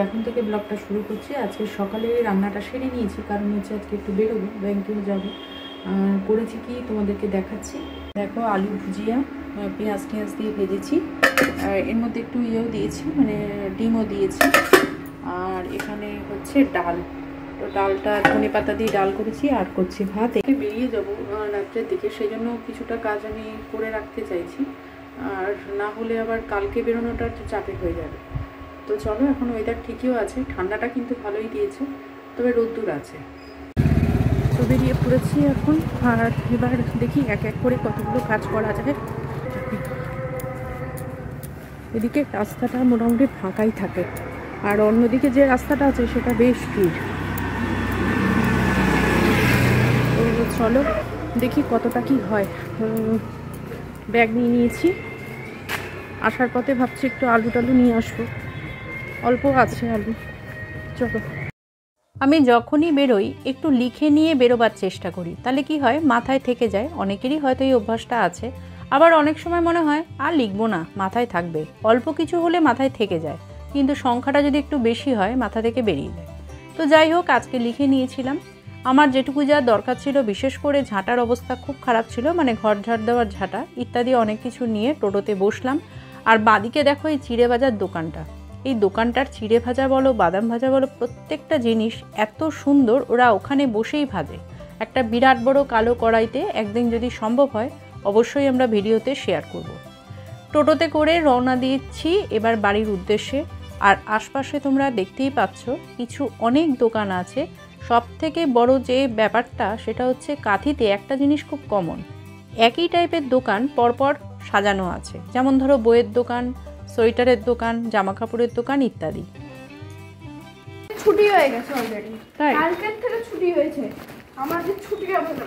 এখন থেকে ব্লগটা শুরু করছি। আজকে সকালে রান্নাটা সেরে নিয়েছি, কারণ হচ্ছে আজকে একটু বেরোবো, ব্যাংকেও যাবো। করেছি কি তোমাদেরকে দেখাচ্ছি। দেখো, আলু ভুজিয়া, পেঁয়াজ টিয়াজ দিয়ে ভেজেছি, আর এর মধ্যে একটু ইয়েও দিয়েছি, মানে ডিমও দিয়েছি। আর এখানে হচ্ছে ডাল, তো ডালটা ধনে পাতা দিয়ে ডাল করেছি, আর করছি ভাত। একে বেরিয়ে যাবো রাত্রের দিকে, সেই জন্য কিছুটা কাজ আমি করে রাখতে চাইছি, আর না হলে আবার কালকে বেরোনোটা একটু চাপে হয়ে যাবে। তো চলো, এখন ওয়েদার ঠিকইও আছে, ঠান্ডাটা কিন্তু ভালোই দিয়েছে, তবে রোদ্দুর আছে। তো বেরিয়ে পড়েছি এখন, আর এবার দেখি এক এক করে কতগুলো কাজ করা যায়। এদিকে রাস্তাটা মোটামুটি ফাঁকাই থাকে, আর অন্যদিকে যে রাস্তাটা আছে সেটা বেশ ভিড়। তো চলো দেখি কতটা কি হয়। ব্যাগ নিয়ে নিয়েছি, আসার পথে ভাবছি একটু আলু টালু নিয়ে আসবো, অল্প আছে আলু। চলো, আমি যখনই বেরোই একটু লিখে নিয়ে বেরোবার চেষ্টা করি, তাহলে কি হয়, মাথায় থেকে যায়। অনেকেরই হয়তো এই অভ্যাসটা আছে, আবার অনেক সময় মনে হয় আর লিখবো না, মাথায় থাকবে। অল্প কিছু হলে মাথায় থেকে যায়, কিন্তু সংখ্যাটা যদি একটু বেশি হয় মাথা থেকে বেরিয়ে যায়। তো যাই হোক, আজকে লিখে নিয়েছিলাম। আমার যেটুকু যা দরকার ছিল, বিশেষ করে ঝাঁটার অবস্থা খুব খারাপ ছিল, মানে ঘর ঝাড় দেওয়ার ঝাঁটা ইত্যাদি অনেক কিছু নিয়ে টোটোতে বসলাম। আর বাদিকে দেখো এই চিড়ে ভাজার দোকানটা, এই দোকানটার চিড়ে ভাজা বলো, বাদাম ভাজা বলো, প্রত্যেকটা জিনিস এত সুন্দর। ওরা ওখানে বসেই ভাজে, একটা বিরাট বড় কালো কড়াইতে। একদিন যদি সম্ভব হয় অবশ্যই আমরা ভিডিওতে শেয়ার করব। টোটোতে করে রওনা দিচ্ছি এবার বাড়ির উদ্দেশ্যে। আর আশপাশে তোমরা দেখতেই পাচ্ছ কিছু অনেক দোকান আছে। সব থেকে বড় যে ব্যাপারটা সেটা হচ্ছে কাঁথিতে একটা জিনিস খুব কমন, একই টাইপের দোকান পরপর সাজানো আছে। যেমন ধরো বইয়ের দোকান, সোয়েটারের দোকান, জামা কাপড়ের দোকান ইত্যাদি। ছুটি হয়ে গেছে অলরেডি, তাই কালকের থেকে ছুটি হয়েছে। আমাদের ছুটি হবে না,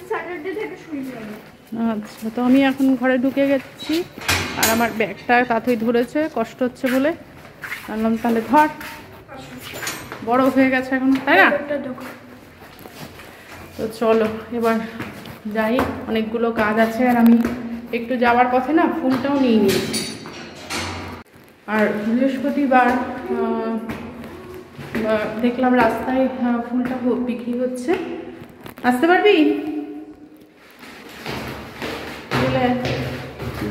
স্যাটারডে থেকে ছুটি হবে। আচ্ছা, তো আমি এখন ঘরে ঢুকে গেছি, আর আমার ব্যাগটা তাতেই ধরেছে, কষ্ট হচ্ছে বলে বললাম তাহলে ধর, বড় হয়ে গেছে এখন, তাই না? তো চলো এবার যাই, অনেকগুলো কাজ আছে। আর আমি একটু যাওয়ার পথে না ফুলটাও নিয়ে নিয়েছি। আর বৃহস্পতিবার দেখলাম রাস্তায় ফুলটা বিক্রি হচ্ছে, আসতে পারবি?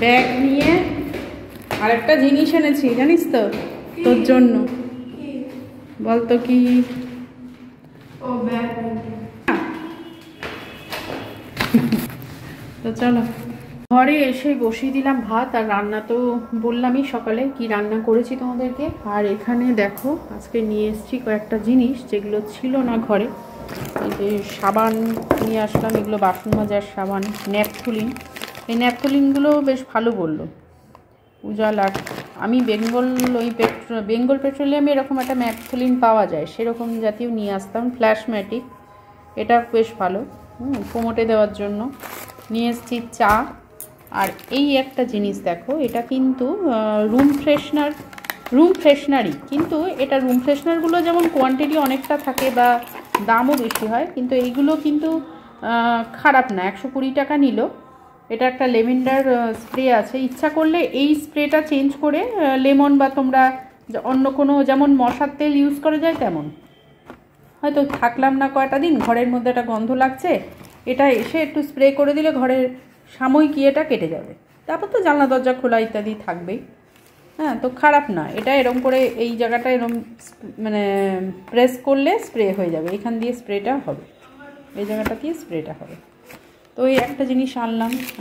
ব্যাগ নিয়ে আরেকটা জিনিস এনেছি, জানিস তো, তোর জন্য। বলতো কি? ও ব্যাগ। তো চলো, ঘরে এসে বসিয়ে দিলাম ভাত। আর রান্না তো বললামই সকালে কি রান্না করেছি তোমাদেরকে। আর এখানে দেখো আজকে নিয়ে এসেছি কয়েকটা জিনিস যেগুলো ছিল না ঘরে। এই যে সাবান নিয়ে আসলাম, এগুলো বাসন মাজার সাবান, ন্যাপথলিন। এই ন্যাপথলিনগুলো বেশ ভালো বললো উজালার। আমি বেঙ্গল পেট্রোলিয়ামে এরকম একটা ন্যাপথলিন পাওয়া যায়, সেরকম জাতীয় নিয়ে আসতাম। ফ্ল্যাশম্যাটিক, এটা বেশ ভালো, কোমোটে দেওয়ার জন্য। নিয়ে এসেছি চা। আর এই একটা জিনিস দেখো, এটা কিন্তু রুম ফ্রেশনারই, কিন্তু এটা রুম ফ্রেশনারগুলো যেমন কোয়ান্টিটি অনেকটা থাকে বা দামও বেশি হয়, কিন্তু এইগুলো কিন্তু খারাপ না। 120 টাকা নিল। এটা একটা লেভেন্ডার স্প্রে আছে, ইচ্ছা করলে এই স্প্রেটা চেঞ্জ করে লেমন বা তোমরা অন্য কোনো, যেমন মশার তেল ইউজ করা যায় তেমন। হয়তো থাকলাম না কয়টা দিন, ঘরের মধ্যে একটা গন্ধ লাগছে, এটা এসে একটু স্প্রে করে দিলে ঘরের সাময়িক ইয়েটা কেটে যাবে। তারপর তো জানলা দরজা খোলা ইত্যাদি থাকবেই। হ্যাঁ, তো খারাপ না। এটা এরম করে এই জায়গাটা এরম মানে প্রেস করলে স্প্রে হয়ে যাবে, এখান দিয়ে স্প্রেটা হবে, এই জায়গাটা দিয়ে স্প্রেটা হবে। তো এই একটা জিনিস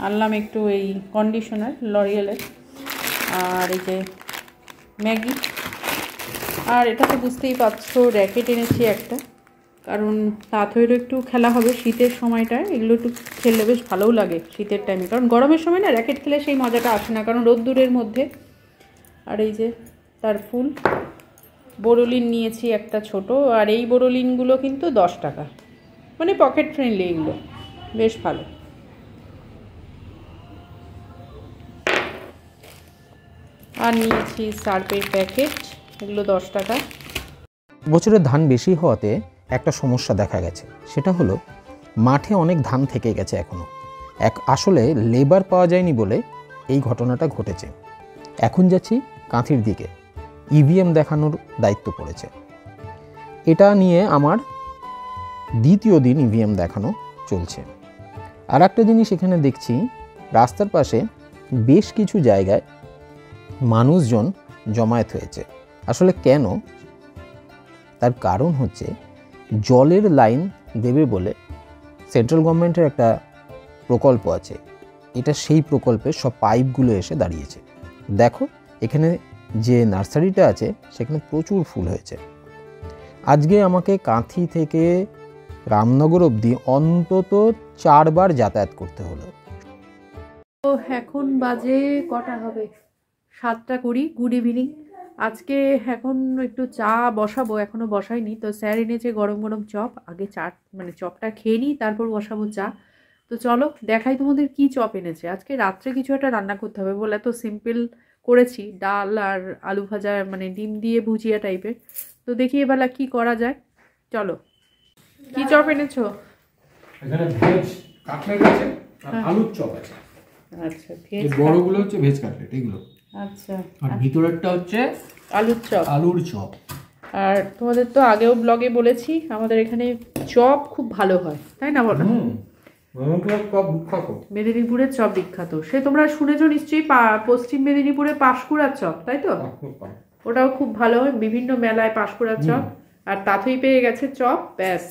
আনলাম একটু এই কন্ডিশনার লরিয়েলের, আর এই যে ম্যাগি। আর এটা তো বুঝতেই পারছো, র্যাকেট এনেছি একটা, কারণ তাঁতইরও একটু খেলা হবে শীতের সময়টায়। এগুলো একটু খেললে বেশ ভালোও লাগে শীতের টাইমে, কারণ গরমের সময় না র্যাকেট খেলে সেই মজাটা আসে না, কারণ রোদ্দুরের মধ্যে। আর এই যে তার ফুল। বোরোলিন নিয়েছি একটা ছোট, আর এই বোরোলিনগুলো কিন্তু 10 টাকা, মানে পকেট ফ্রেন্ডলি, এগুলো বেশ ভালো। আর নিয়েছি সার্ফের প্যাকেট, এগুলো 10 টাকা। বছরের ধান বেশি হওয়াতে একটা সমস্যা দেখা গেছে, সেটা হলো মাঠে অনেক ধান থেকে গেছে এখনও। আসলে লেবার পাওয়া যায়নি বলে এই ঘটনাটা ঘটেছে। এখন যাচ্ছি কাঁথির দিকে। ইভিএম দেখানোর দায়িত্ব পড়েছে। এটা নিয়ে আমার দ্বিতীয় দিন ইভিএম দেখানো চলছে। আর একটা জিনিস এখানে দেখছি, রাস্তার পাশে বেশ কিছু জায়গায় মানুষজন জমায়েত হয়েছে। আসলে কেন? তার কারণ হচ্ছে জলের লাইন দেবে বলে সেন্ট্রাল গভর্নমেন্টের একটা প্রকল্প আছে। এটা সেই প্রকল্পের সব পাইপগুলো এসে দাঁড়িয়েছে। দেখো এখানে যে নার্সারিটা আছে সেখানে প্রচুর ফুল হয়েছে। আজকে আমাকে কাঁথি থেকে রামনগর অবধি অন্তত 4 বার যাতায়াত করতে হলো। তো এখন বাজে কটা হবে, 7:20। Good evening. আজকে এখন একটু চা বসাবো, এখনও বসাইনি। তো স্যার এনেছে গরম গরম চপ, আগে চা মানে চপটা খেয়ে নিই, তারপর বসাবো চা। তো চলো দেখাই তোমাদের কি চপ এনেছে। আজকে রাত্রে কিছু একটা রান্না করতে হবে বলে তো সিম্পল করেছি, ডাল আর আলু ভাজা, মানে ডিম দিয়ে ভুজিয়া টাইপের। তো দেখি এবেলা কি করা যায়। চলো, কি চপ এনেছো? এখানে ভেজ কাটলেট আছে আর আলুর চপ আছে। আচ্ছা, ভেজ এই বড়গুলো হচ্ছে ভেজ কাটলেট এগুলো। আচ্ছা, আর ভিতরেরটা হচ্ছে আলুর চপ। আলুর চপ। আর তোমাদের তো আগেও ব্লগে বলেছি আমাদের এখানে চপ খুব ভালো হয়, তাই না বলো? মেদিনীপুরের চপ বিখ্যাত। সে তোমরা শুনেছো নিশ্চয়ই, পশ্চিম মেদিনীপুরে পাঁশকুড়ার চপ, তাই তো? ওটাও খুব ভালো হয়, বিভিন্ন মেলায় পাঁশকুড়ার চপ। আর তাতেই পেয়ে গেছে চপ, ব্যাস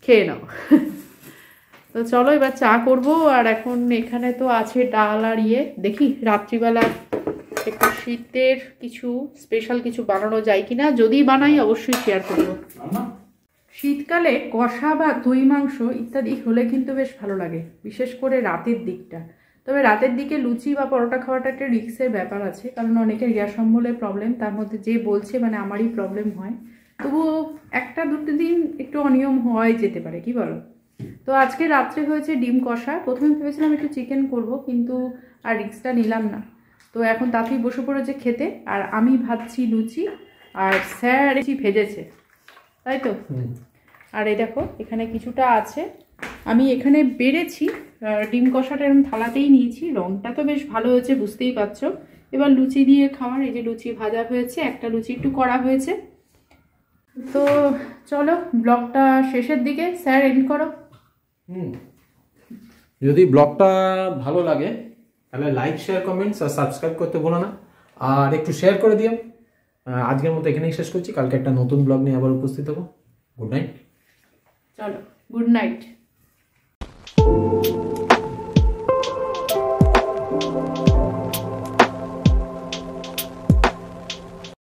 খেয়ে নাও। তো চলো এবার চা করবো। আর এখন এখানে তো আছে ডাল আর দেখি রাত্রিবেলা একটু শীতের কিছু স্পেশাল কিছু বানানো যায় কিনা। যদি বানাই অবশ্যই শেয়ার করবো। শীতকালে কষা বা দই মাংস ইত্যাদি হলে কিন্তু বেশ ভালো লাগে, বিশেষ করে রাতের দিকটা। তবে রাতের দিকে লুচি বা পরোটা খাওয়াটা একটা রিস্কের ব্যাপার আছে, কারণ অনেকের গ্যাস অম্বলের প্রবলেম, তার মধ্যে যে বলছে মানে আমারই প্রবলেম হয়। তবুও 1-2 দিন একটু অনিয়ম হয় যেতে পারে, কি বলো? তো আজকে রাত্রে হয়েছে ডিম কষা। প্রথমে ভেবেছিলাম একটু চিকেন করব, কিন্তু আর রিস্কটা নিলাম না। তো এখন তাতেই বসে পড়েছে খেতে। আর আমি ভাজছি লুচি, আর স্যার ভেজেছে, তাই তো? আর এই দেখো এখানে কিছুটা আছে, আমি এখানে বেড়েছি। ডিম কষাটা এরকম থালাতেই নিয়েছি। রংটা তো বেশ ভালো হয়েছে, বুঝতেই পারছো। এবার লুচি দিয়ে খাওয়ার। এই যে লুচি ভাজা হয়েছে, একটা লুচি একটু করা হয়েছে। তো চলো ব্লগটা শেষের দিকে। স্যার এন্ড করো। যদি ব্লগটা ভালো লাগে তাহলে লাইক, শেয়ার, কমেন্টস আর সাবস্ক্রাইব করতে ভুলো না। আর একটু শেয়ার করে দিও। আজকের মতো এখানেই শেষ করছি। কালকে একটা নতুন ব্লগ নিয়ে আবার উপস্থিত হবো। Good night. চলো, গুড নাইট।